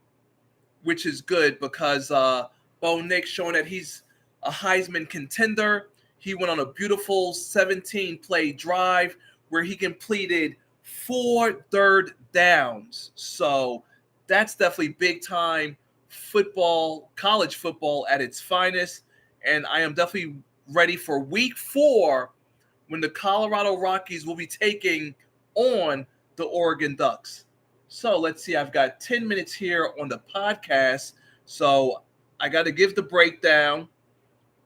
which is good because Bo Nix showing that he's a Heisman contender. He went on a beautiful 17-play drive where he completed 4 third downs. So that's definitely big-time football, college football at its finest. And I am definitely ready for week 4 when the Colorado Rockies will be taking on the Oregon Ducks. So let's see. I've got 10 minutes here on the podcast. So I got to give the breakdown,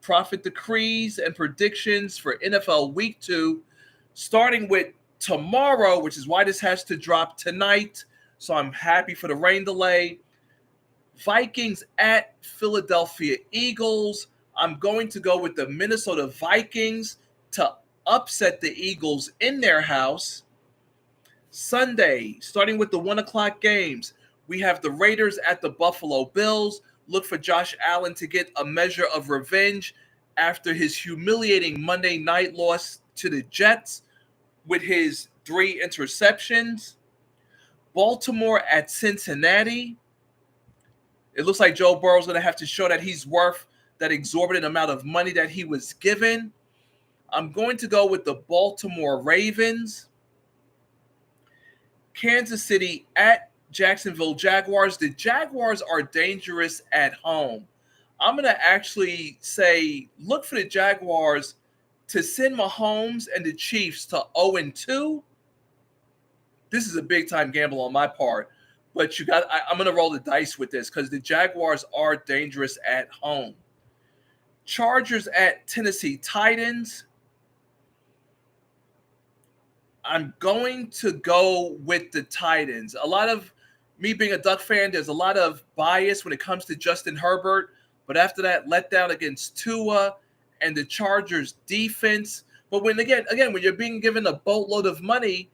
profit decrees, and predictions for NFL Week 2, starting with tomorrow, which is why this has to drop tonight. So I'm happy for the rain delay. Vikings at Philadelphia Eagles. I'm going to go with the Minnesota Vikings to upset the Eagles in their house. Sunday, starting with the 1 o'clock games, we have the Raiders at the Buffalo Bills. Look for Josh Allen to get a measure of revenge after his humiliating Monday night loss to the Jets with his 3 interceptions. Baltimore at Cincinnati. It looks like Joe Burrow's going to have to show that he's worth that exorbitant amount of money that he was given. I'm going to go with the Baltimore Ravens. Kansas City at Jacksonville Jaguars. The Jaguars are dangerous at home. I'm going to actually say look for the Jaguars to send Mahomes and the Chiefs to 0-2. This is a big-time gamble on my part. But I'm going to roll the dice with this because the Jaguars are dangerous at home. Chargers at Tennessee Titans. I'm going to go with the Titans. A lot of me being a Duck fan, there's a lot of bias when it comes to Justin Herbert. But after that letdown against Tua and the Chargers defense. But when you're being given a boatload of money,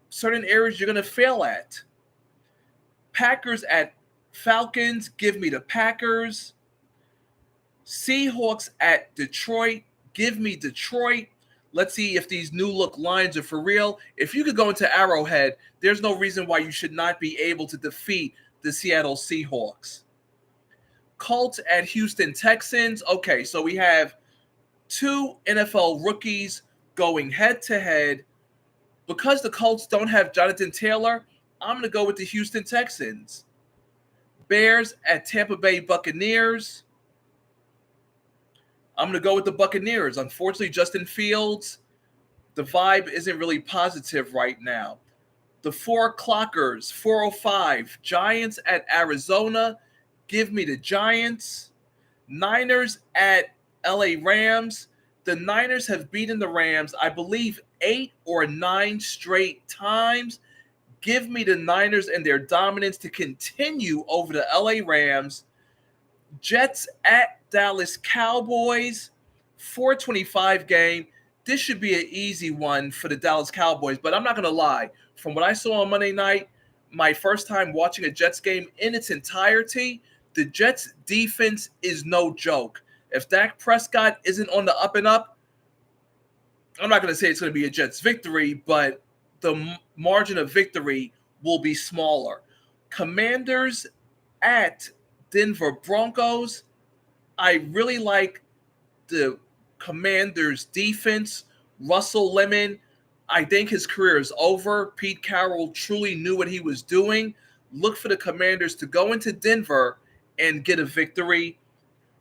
certain areas you're going to fail at. Packers at Falcons. Give me the Packers. Seahawks at Detroit. Give me Detroit. Let's see if these new look lines are for real. If you could go into Arrowhead, there's no reason why you should not be able to defeat the Seattle Seahawks. Colts at Houston Texans. Okay, so we have 2 NFL rookies going head-to-head. Because the Colts don't have Jonathan Taylor, I'm going to go with the Houston Texans. Bears at Tampa Bay Buccaneers. I'm going to go with the Buccaneers. Unfortunately, Justin Fields, the vibe isn't really positive right now. The 4 o'clockers, 4:05, Giants at Arizona. Give me the Giants. Niners at LA Rams. The Niners have beaten the Rams, I believe, 8 or 9 straight times. Give me the Niners and their dominance to continue over the LA Rams. Jets at Dallas Cowboys, 425 game. This should be an easy one for the Dallas Cowboys, but I'm not going to lie. From what I saw on Monday night, my first time watching a Jets game in its entirety, the Jets defense is no joke. If Dak Prescott isn't on the up and up, I'm not going to say it's going to be a Jets victory, but the margin of victory will be smaller. Commanders at Denver Broncos. I really like the Commanders defense. Russell Lemon, I think his career is over. Pete Carroll truly knew what he was doing. Look for the Commanders to go into Denver and get a victory.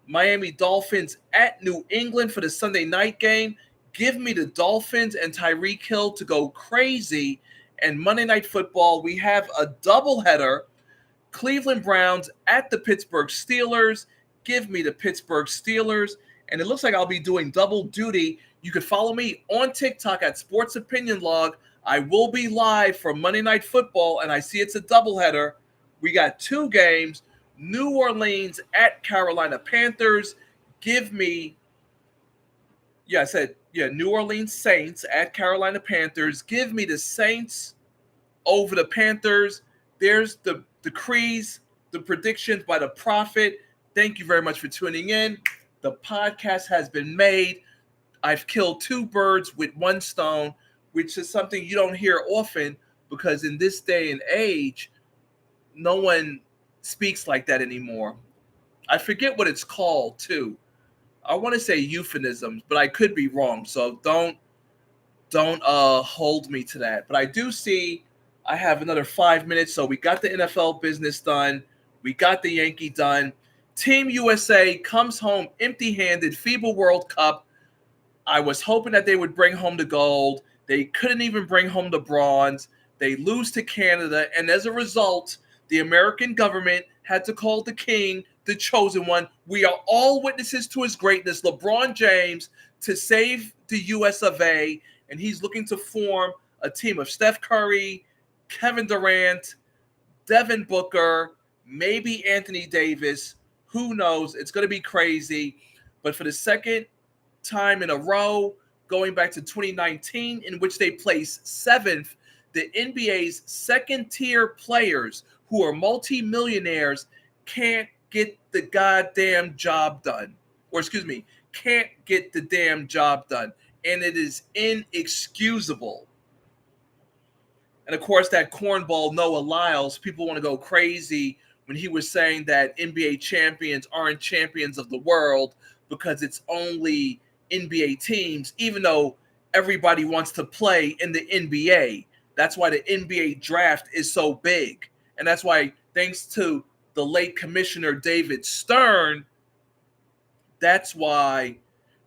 Miami Dolphins at New England for the Sunday night game. Give me the Dolphins and Tyreek Hill to go crazy. And Monday Night Football, we have a doubleheader. Cleveland Browns at the Pittsburgh Steelers. Give me the Pittsburgh Steelers. And it looks like I'll be doing double duty. You can follow me on TikTok at Sports Opinion Log. I will be live for Monday Night Football, and I see it's a doubleheader. We got two games. New Orleans at Carolina Panthers. Give me, New Orleans Saints at Carolina Panthers. Give me the Saints over the Panthers. There's the decrees, the predictions by the prophet. Thank you very much for tuning in. The podcast has been made. I've killed two birds with one stone, which is something you don't hear often because in this day and age, no one speaks like that anymore. I forget what it's called too. I want to say euphemisms, but I could be wrong. So don't hold me to that. But I do see I have another 5 minutes. So we got the NFL business done. We got the Yankee done. Team USA comes home empty-handed, FIBA World Cup. I was hoping that they would bring home the gold. They couldn't even bring home the bronze. They lose to Canada. And as a result, the American government had to call the king the chosen one. We are all witnesses to his greatness, LeBron James, to save the US of A. And he's looking to form a team of Steph Curry, Kevin Durant, Devin Booker, maybe Anthony Davis. Who knows? It's going to be crazy. But for the second time in a row, going back to 2019, in which they placed seventh, the NBA's second-tier players who are multimillionaires can't get the goddamn job done. Can't get the damn job done. And it is inexcusable. And of course, that cornball Noah Lyles, people want to go crazy when he was saying that NBA champions aren't champions of the world because it's only NBA teams, even though everybody wants to play in the NBA. That's why the NBA draft is so big. And that's why, thanks to the late Commissioner David Stern, that's why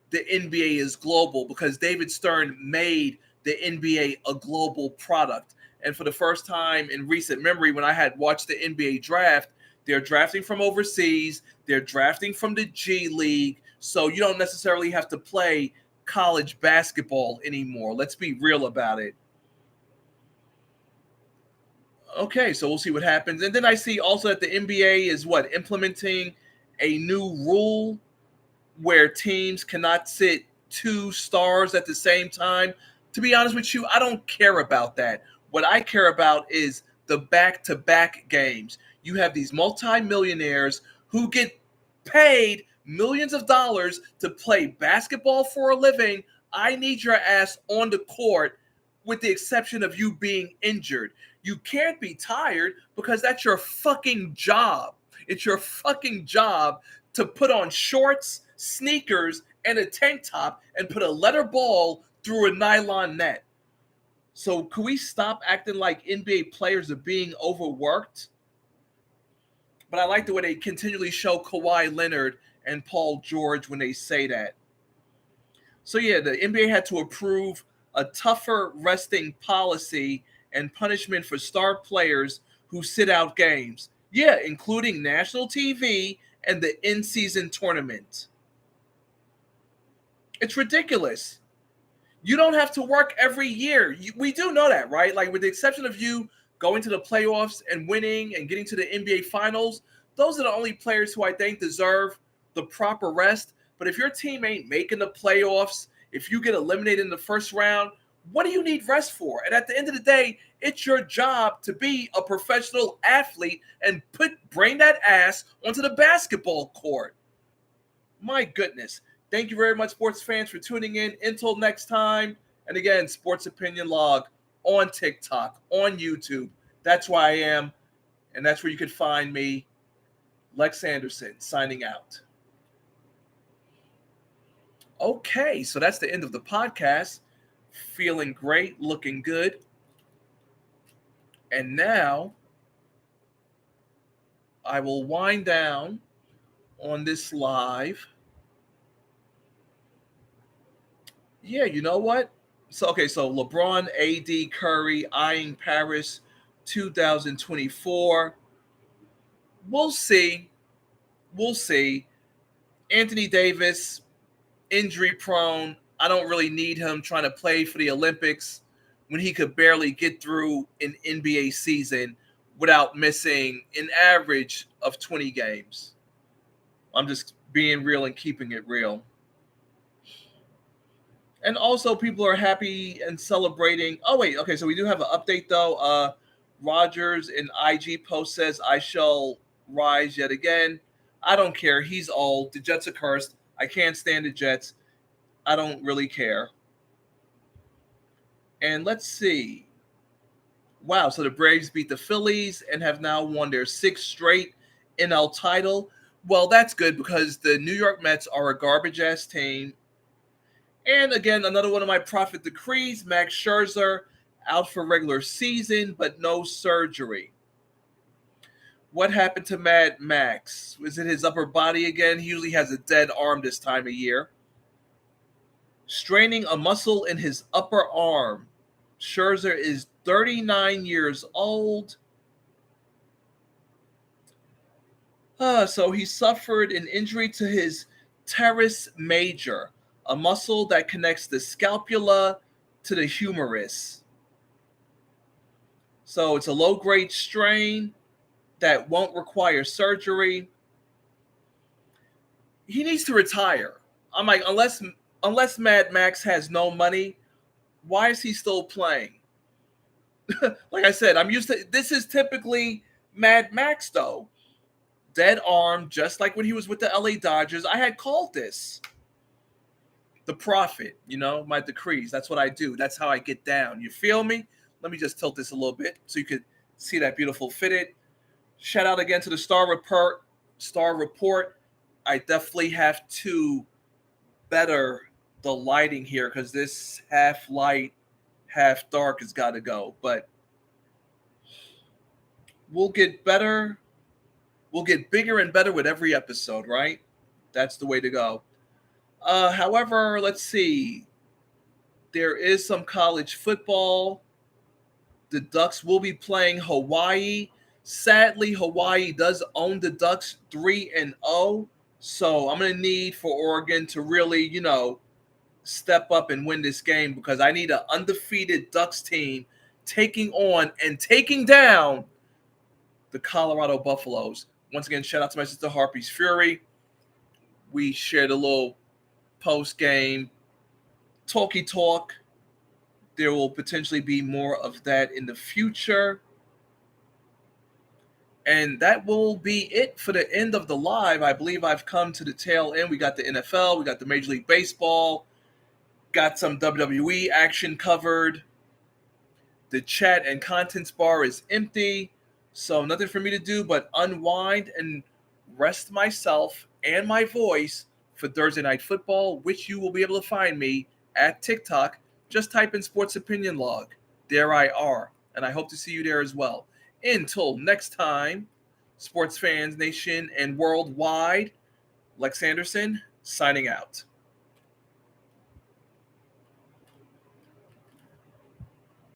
the NBA is global, because David Stern made the NBA a global product. And for the first time in recent memory, when I had watched the NBA draft, they're drafting from overseas. They're drafting from the G League. So you don't necessarily have to play college basketball anymore. Let's be real about it. Okay, so we'll see what happens. And then I see also that the NBA is implementing a new rule where teams cannot sit two stars at the same time. To be honest with you, I don't care about that. What I care about is the back-to-back games. You have these multimillionaires who get paid millions of dollars to play basketball for a living. I need your ass on the court, with the exception of you being injured. You can't be tired because that's your fucking job. It's your fucking job to put on shorts, sneakers, and a tank top and put a leather ball through a nylon net. So can we stop acting like NBA players are being overworked? But I like the way they continually show Kawhi Leonard and Paul George when they say that. So yeah, the NBA had to approve a tougher resting policy and punishment for star players who sit out games. Yeah, including national TV and the in-season tournament. It's ridiculous. You don't have to work every year. We do know that, right? Like, with the exception of you going to the playoffs and winning and getting to the NBA Finals, those are the only players who I think deserve the proper rest. But if your team ain't making the playoffs, if you get eliminated in the first round, what do you need rest for? And at the end of the day, it's your job to be a professional athlete and bring that ass onto the basketball court. My goodness. Thank you very much, sports fans, for tuning in. Until next time. And again, Sports Opinion Log on TikTok, on YouTube. That's where I am. And that's where you can find me. Lex Anderson signing out. Okay, so that's the end of the podcast. Feeling great, looking good. And now I will wind down on this live. Yeah, you know what? So LeBron, AD, Curry eyeing Paris 2024. We'll see. Anthony Davis, injury prone. I don't really need him trying to play for the Olympics when he could barely get through an NBA season without missing an average of 20 games. I'm just being real and keeping it real. And also people are happy and celebrating. Oh, wait. Okay, so we do have an update, though. Rogers in IG post says, I shall rise yet again. I don't care. He's old. The Jets are cursed. I can't stand the Jets. I don't really care. And let's see. Wow, so the Braves beat the Phillies and have now won their 6th straight NL title. Well, that's good because the New York Mets are a garbage-ass team. And again, another one of my prophet decrees, Max Scherzer out for regular season, but no surgery. What happened to Mad Max? Was it his upper body again? He usually has a dead arm this time of year. Straining a muscle in his upper arm. Scherzer is 39 years old. So he suffered an injury to his teres major, a muscle that connects the scapula to the humerus. So it's a low-grade strain that won't require surgery. He needs to retire. I'm like, unless Mad Max has no money, why is he still playing? Like I said, I'm used to this is typically Mad Max, though. Dead arm, just like when he was with the LA Dodgers. I had called this the prophet, my decrees. That's what I do. That's how I get down. You feel me? Let me just tilt this a little bit so you could see that beautiful fitted. Shout out again to the Star Report. I definitely have to better the lighting here because this half light, half dark has got to go. But we'll get better. We'll get bigger and better with every episode, right? That's the way to go. However, let's see. There is some college football. The Ducks will be playing Hawaii. Sadly, Hawaii does own the Ducks 3-0. So I'm going to need for Oregon to really, step up and win this game because I need an undefeated Ducks team taking on and taking down the Colorado Buffaloes. Once again, shout out to my sister Harpy's Fury. We shared a little post-game talky talk. There will potentially be more of that in the future. And that will be it for the end of the live. I believe I've come to the tail end. We got the NFL. We got the Major League Baseball. Got some WWE action covered. The chat and contents bar is empty. So nothing for me to do but unwind and rest myself and my voice for Thursday Night Football, which you will be able to find me at TikTok. Just type in Sports Opinion Log. There I are. And I hope to see you there as well. Until next time, sports fans, nation, and worldwide, Lex Anderson signing out.